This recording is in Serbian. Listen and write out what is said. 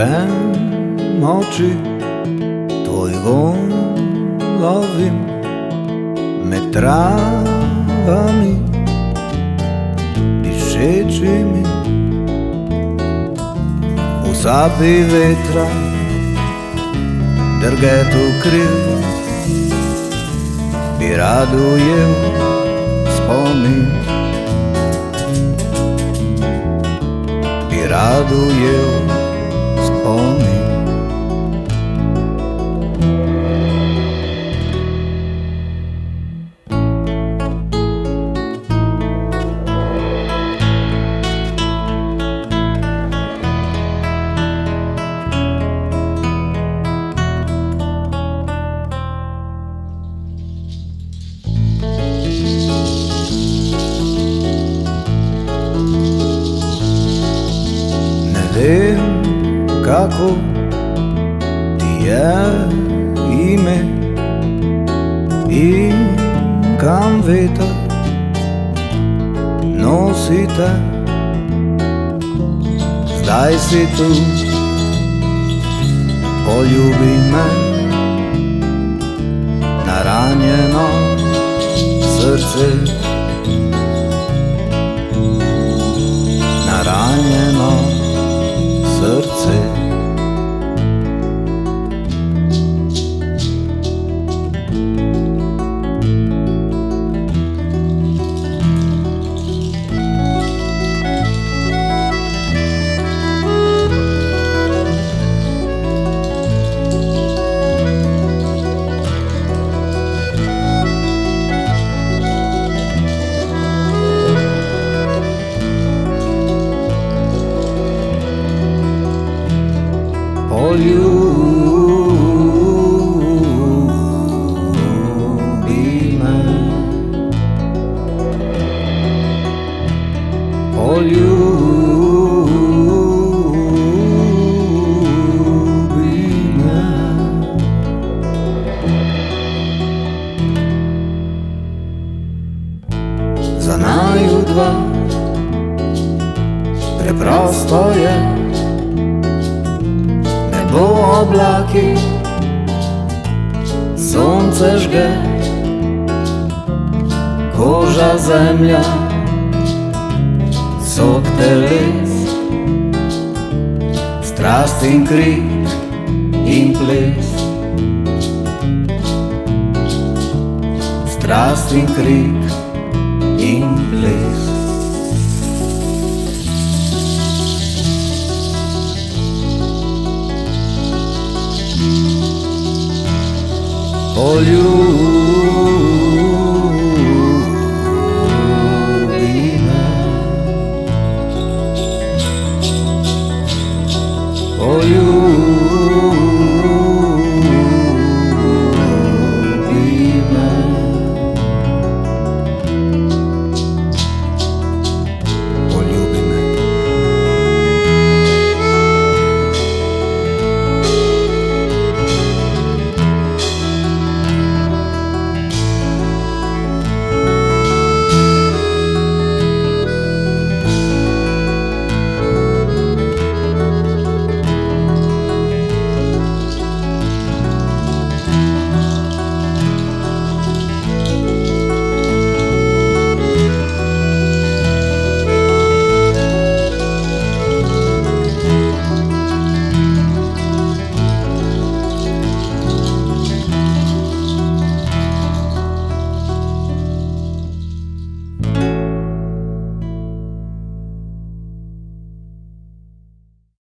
Zatrem oči, tvoj von lovim med travami, dišeći mi u sapi vetra, drgetu kriv i raduje spomin, i raduje spomin. Vem kako ti je ime i kam vetar nosi te. Zdaj si tu, poljubi me, naranjeno srce, naranjeno srce. Poljubi me, poljubi me. Za naju dva preprosto je, nebo oblaki, sonce žge, koža zemlja, sok teles, strast in krik in ples, strast in krik in ples. Poljubi